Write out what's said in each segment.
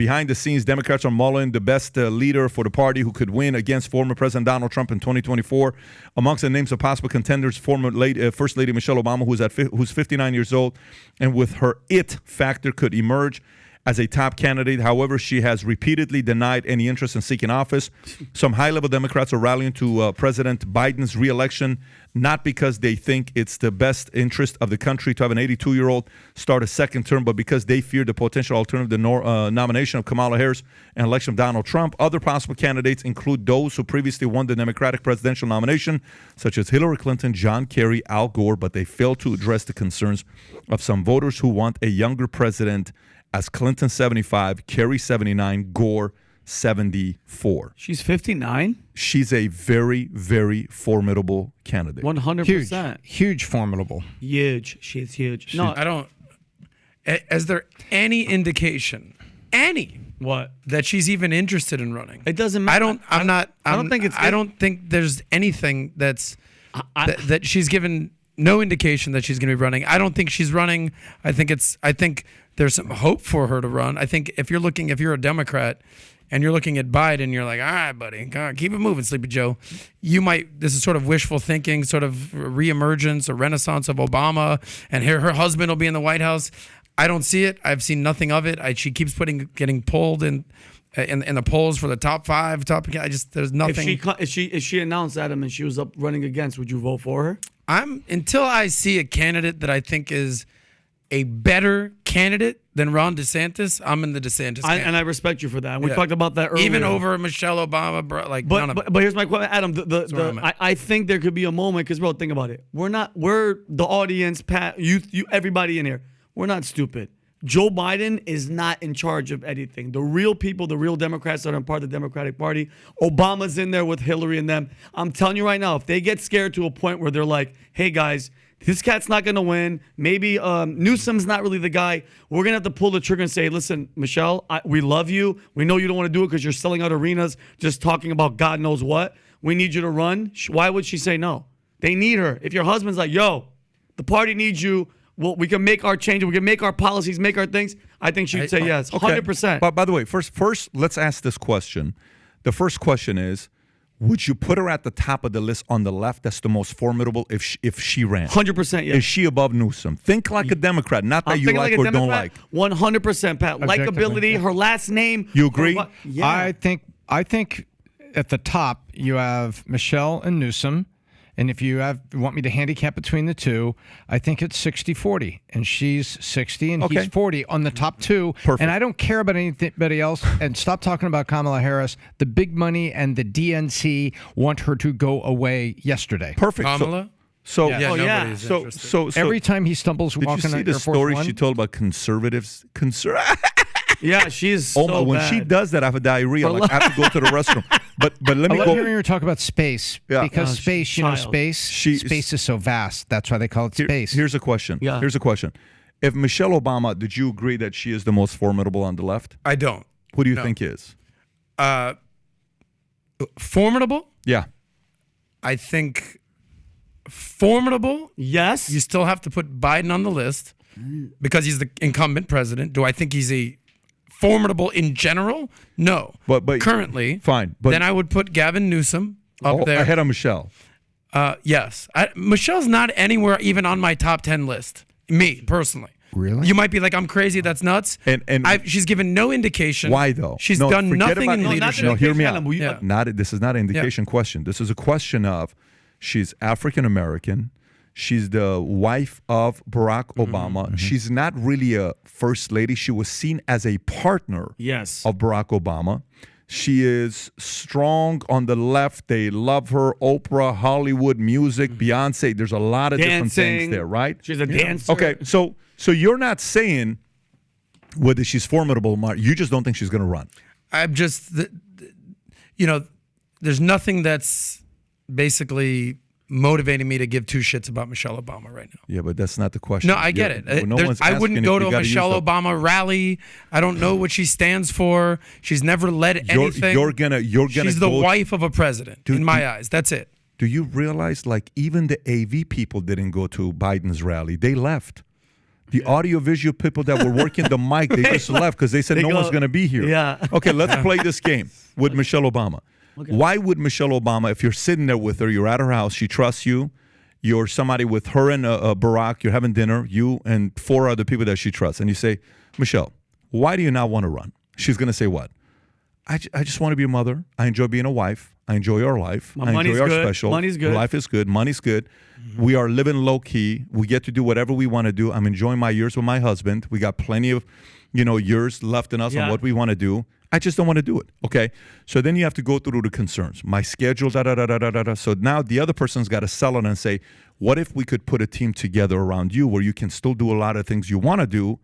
behind the scenes, Democrats are mulling the best leader for the party who could win against former President Donald Trump in 2024. Amongst the names of possible contenders, former First Lady Michelle Obama, who's 59 years old, and with her it factor could emerge as a top candidate. However, she has repeatedly denied any interest in seeking office. Some high-level Democrats are rallying to President Biden's re-election, not because they think it's the best interest of the country to have an 82-year-old start a second term, but because they fear the potential alternative to the nomination of Kamala Harris and election of Donald Trump. Other possible candidates include those who previously won the Democratic presidential nomination, such as Hillary Clinton, John Kerry, Al Gore, but they failed to address the concerns of some voters who want a younger president, as Clinton 75, Kerry 79, Gore 74. She's 59? She's a very, very formidable candidate. 100%. Huge formidable. Huge. She's huge. No, I don't. Is there any indication, What? that she's even interested in running? It doesn't matter. I don't think there's anything that's that she's given no indication that she's going to be running. I don't think she's running. I think there's some hope for her to run. I think if you're a Democrat and you're looking at Biden, you're like, all right, buddy, keep it moving, Sleepy Joe. This is sort of wishful thinking, sort of reemergence or renaissance of Obama, and her husband will be in the White House. I don't see it. I've seen nothing of it. She keeps getting pulled in the polls for the top 5. There's nothing. If she announced Adam and she was up running against, would you vote for her? Until I see a candidate that I think is a better candidate than Ron DeSantis, I'm in the DeSantis camp. And I respect you for that. We talked about that earlier. Even over Michelle Obama, bro. But here's my question, Adam. I think there could be a moment, because, bro, think about it. We're the audience, Pat, you, everybody in here. We're not stupid. Joe Biden is not in charge of anything. The real people, the real Democrats that are part of the Democratic Party, Obama's in there with Hillary and them. I'm telling you right now, if they get scared to a point where they're like, hey, guys, this cat's not going to win. Maybe Newsom's not really the guy. We're going to have to pull the trigger and say, listen, Michelle, we love you. We know you don't want to do it because you're selling out arenas, just talking about God knows what. We need you to run. Why would she say no? They need her. If your husband's like, yo, the party needs you, well, we can make our changes. We can make our policies, make our things. I think she'd say yes, 100%. But by the way, first, let's ask this question. The first question is, would you put her at the top of the list on the left? That's the most formidable if she ran. 100%, yes. Is she above Newsom? Think like a Democrat, not that you like or don't like. 100%, Pat. Likability, her last name. You agree? Yeah. I think at the top you have Michelle and Newsom. And if you want me to handicap between the two, I think it's 60-40. And she's 60 and he's 40 on the top two. Perfect. And I don't care about anybody else. And stop talking about Kamala Harris. The big money and the DNC want her to go away yesterday. Perfect. Kamala? So every time he stumbles walking on Air Force One. Did you see the story she told about conservatives? Yeah, she's so bad. When she does that, I have a diarrhea. Like, I have to go to the restroom. But let me go. I love hearing her talk about space. Yeah. Because space is so vast. That's why they call it space. Here's a question. Yeah. Here's a question. If Michelle Obama, did you agree that she is the most formidable on the left? I don't. Who do you think is? Formidable? Yeah. I think formidable. Yes. You still have to put Biden on the list because he's the incumbent president. Do I think he's a formidable in general? No. But currently, fine. But then I would put Gavin Newsom up there ahead of Michelle. Yes. Michelle's not anywhere even on my top 10 list. Me personally. Really? You might be like, I'm crazy. That's nuts. And she's given no indication. Why though? She's done nothing in leadership. No, hear me out. Yeah. This is not an indication question. This is a question of she's African American. She's the wife of Barack Obama. Mm-hmm. She's not really a first lady. She was seen as a partner of Barack Obama. She is strong on the left. They love her. Oprah, Hollywood, music, Beyonce. There's a lot of different things there, right? She's a dancer. Okay, so you're not saying whether she's formidable or not. You just don't think she's going to run. I'm just, there's nothing that's basically motivating me to give two shits about Michelle Obama right now. Yeah, but that's not the question. No, I get it. I wouldn't go to a Michelle Obama rally. I don't know what she stands for. She's never led anything. You're gonna. She's the wife of a president, in my eyes. That's it. Do you realize, like, even the AV people didn't go to Biden's rally? They left. The audio-visual people that were working the mic, they just left because they said no one's going to be here. Yeah. Okay, let's play this game with Michelle Obama. Okay. Why would Michelle Obama, if you're sitting there with her, you're at her house, she trusts you, you're somebody with her and Barack, you're having dinner, you and 4 other people that she trusts, and you say, Michelle, why do you not want to run? She's going to say what? I just want to be a mother. I enjoy being a wife. I enjoy our life. I enjoy our special. Money's good. Life is good. Money's good. Mm-hmm. We are living low key. We get to do whatever we want to do. I'm enjoying my years with my husband. We got plenty of, years left in us on what we want to do. I just don't want to do it. Okay. So then you have to go through the concerns. My schedule, da. So now the other person's got to sell it and say, what if we could put a team together around you where you can still do a lot of things you want to do,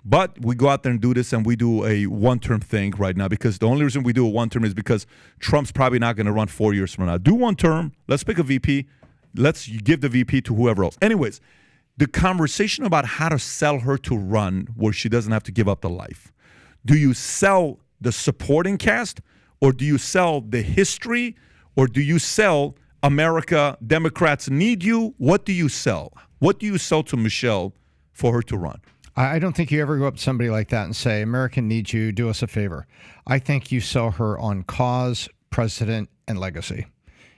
but we go out there and do this and we do a one-term thing right now, because the only reason we do a one-term is because Trump's probably not going to run 4 years from now. Do one term. Let's pick a VP. Let's give the VP to whoever else. Anyways, the conversation about how to sell her to run where she doesn't have to give up the life. Do you sell the supporting cast, or do you sell the history, or do you sell America, Democrats need you? What do you sell? What do you sell to Michelle for her to run? I don't think you ever go up to somebody like that and say, America needs you, do us a favor. I think you sell her on cause, president, and legacy.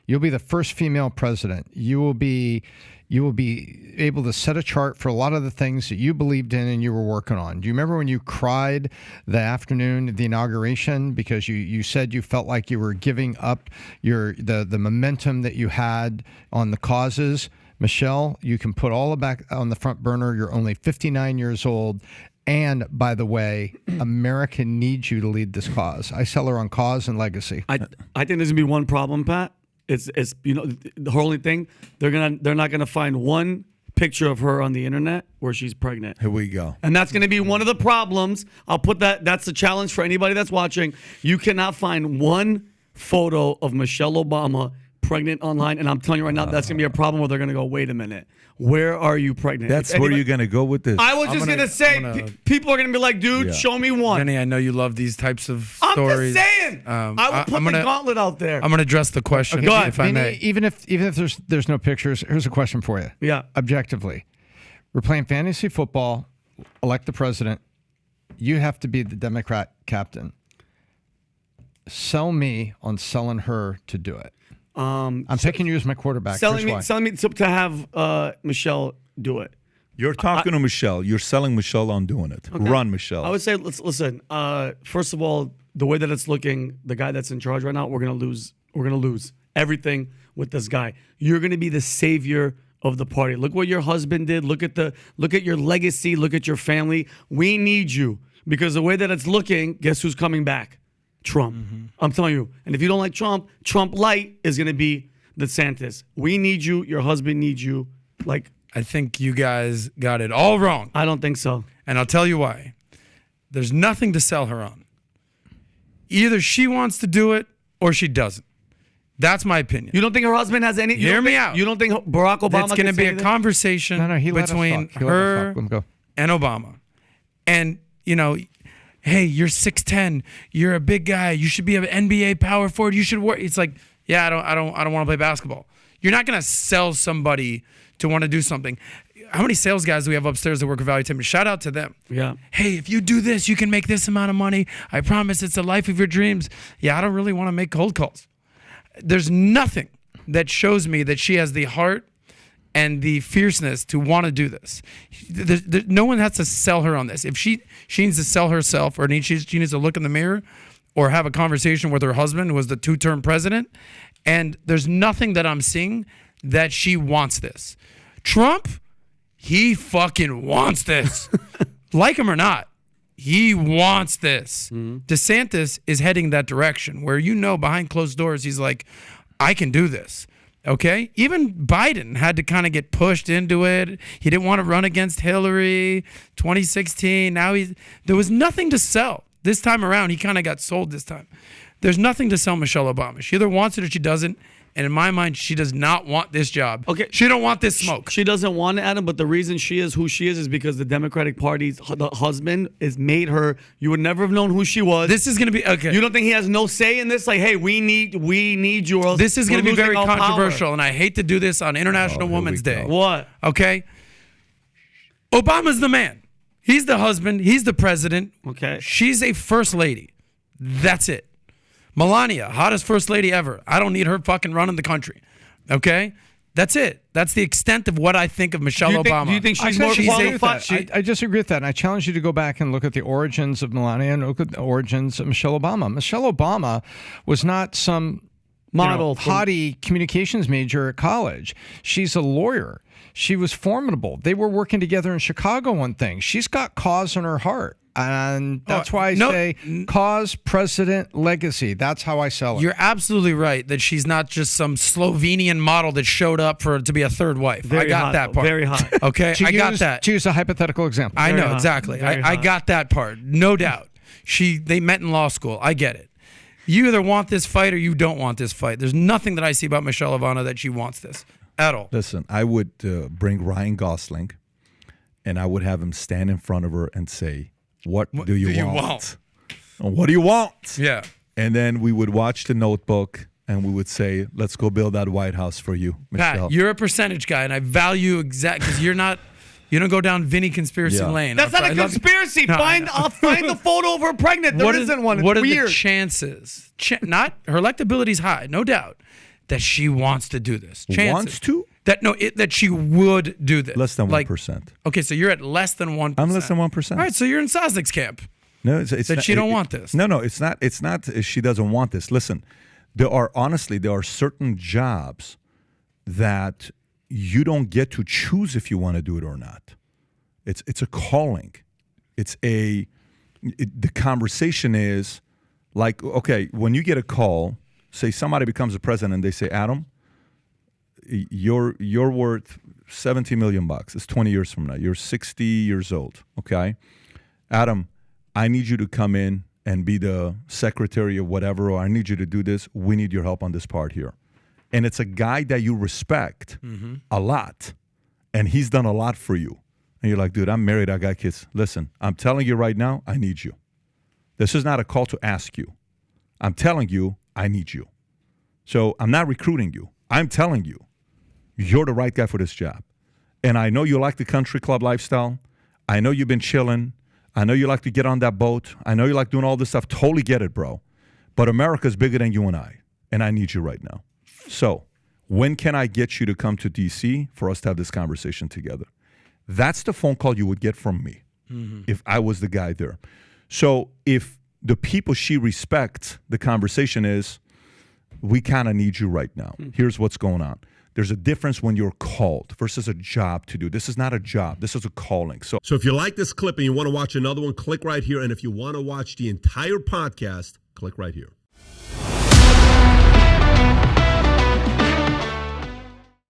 You'll be the first female president. You will be able to set a chart for a lot of the things that you believed in and you were working on. Do you remember when you cried the afternoon of the inauguration because you said you felt like you were giving up the momentum that you had on the causes? Michelle, you can put all of back on the front burner. You're only 59 years old. And by the way, America needs you to lead this cause. I sell her on cause and legacy. I think there's gonna be one problem, Pat. It's the only thing they're not gonna find one picture of her on the internet where she's pregnant. Here we go. And that's gonna be one of the problems. I'll put that's the challenge for anybody that's watching. You cannot find one photo of Michelle Obama pregnant online, and I'm telling you right now, that's gonna be a problem where they're gonna go, wait a minute, where are you pregnant? That's where you're gonna go with this. I was just gonna say, people are gonna be like, dude, show me one. Jenny, I know you love these types of I'm stories. just saying. I would put the gauntlet out there. I'm gonna address the question if I may. Even if there's no pictures, here's a question for you. Yeah. Objectively, we're playing fantasy football. Elect the president. You have to be the Democrat captain. Sell me on selling her to do it. I'm picking you as my quarterback. Selling me to have Michelle do it. You're talking to Michelle. You're selling Michelle on doing it. Okay. Run, Michelle. I would say, listen. First of all, the way that it's looking, the guy that's in charge right now, we're gonna lose. We're gonna lose everything with this guy. You're gonna be the savior of the party. Look what your husband did. Look at your legacy. Look at your family. We need you, because the way that it's looking, guess who's coming back? Trump. Mm-hmm. I'm telling you. And if you don't like Trump, Trump light is going to be DeSantis. We need you. Your husband needs you. I think you guys got it all wrong. I don't think so. And I'll tell you why. There's nothing to sell her on. Either she wants to do it or she doesn't. That's my opinion. You don't think her husband has any? Hear me out. You don't think Barack Obama? It's going to be a conversation between her and Obama. And, hey, you're 6'10", you're a big guy, you should be an NBA power forward, you should work. It's like, yeah, I don't want to play basketball. You're not gonna sell somebody to want to do something. How many sales guys do we have upstairs that work at Valuetainment? Shout out to them. Yeah. Hey, if you do this, you can make this amount of money. I promise it's the life of your dreams. Yeah, I don't really want to make cold calls. There's nothing that shows me that she has the heart and the fierceness to want to do this. No one has to sell her on this. If she needs to sell herself, or she needs to look in the mirror or have a conversation with her husband, who was the 2-term president, and there's nothing that I'm seeing that she wants this. Trump, he fucking wants this. Like him or not, he wants this. Mm-hmm. DeSantis is heading that direction where, behind closed doors, he's like, I can do this. Okay? Even Biden had to kind of get pushed into it. He didn't want to run against Hillary, 2016. Now there was nothing to sell. This time around, he kind of got sold this time. There's nothing to sell Michelle Obama. She either wants it or she doesn't. And in my mind, she does not want this job. Okay. She don't want this smoke. She doesn't want it, Adam, but the reason she is who she is because the Democratic Party's husband has made her. You would never have known who she was. This is going to be, okay. You don't think he has no say in this? Like, hey, we need you. Or else this is going to be very controversial, power. And I hate to do this on International Women's Day. What? Okay? Obama's the man. He's the husband. He's the president. Okay. She's a first lady. That's it. Melania, hottest first lady ever. I don't need her fucking running the country. Okay? That's it. That's the extent of what I think of Michelle Obama. Do you think she's I more said qualified? I disagree with that, and I challenge you to go back and look at the origins of Melania and look at the origins of Michelle Obama. Michelle Obama was not some Model from- haughty communications major at college. She's a lawyer. She was formidable. They were working together in Chicago on things. She's got cause in her heart. And that's why I say cause, president, legacy. That's how I sell it. You're absolutely right that she's not just some Slovenian model that showed up to be a third wife. I got that part. Very hot. Okay, I got that. To use a hypothetical example. I know, hot. exactly. Very I hot. got that part. No doubt. They met in law school. I get it. You either want this fight or you don't want this fight. There's nothing that I see about Michelle Obama that she wants this at all. Listen, I would bring Ryan Gosling, and I would have him stand in front of her and say, What do you want? What do you want? Yeah. And then we would watch The Notebook, and we would say, let's go build that White House for you, Michelle. Pat, you're a percentage guy, and I value because you don't go down Vinny conspiracy lane. That's not a conspiracy. I'll find the photo of her pregnant. There isn't one. It's what are weird. the chances? Not her electability's high, no doubt, that she wants to do this. Chances. Wants to? That she would do this. Less than 1%. Okay, so you're at less than 1%. I'm less than 1%. All right, so you're in Sosnick's camp. No, it's That not, she don't want this. No, it's not. It's not. She doesn't want this. Listen, there are certain jobs that you don't get to choose if you want to do it or not. It's a calling. The conversation is like, okay, when you get a call, say somebody becomes a president and they say, Adam, you're worth $70 million. It's 20 years from now. You're 60 years old. Okay, Adam, I need you to come in and be the secretary of whatever, or I need you to do this. We need your help on this part here. And it's a guy that you respect a lot, and he's done a lot for you. And you're like, dude, I'm married. I got kids. Listen, I'm telling you right now, I need you. This is not a call to ask you. I'm telling you, I need you. So I'm not recruiting you. I'm telling you, you're the right guy for this job. And I know you like the country club lifestyle. I know you've been chilling. I know you like to get on that boat. I know you like doing all this stuff. Totally get it, bro. But America's bigger than you and I need you right now. So when can I get you to come to D.C. for us to have this conversation together? That's the phone call you would get from me if I was the guy there. So if the people she respects, the conversation is, we kind of need you right now. Here's what's going on. There's a difference when you're called versus a job to do. This is not a job. This is a calling. So if you like this clip and you want to watch another one, click right here. And if you want to watch the entire podcast, click right here.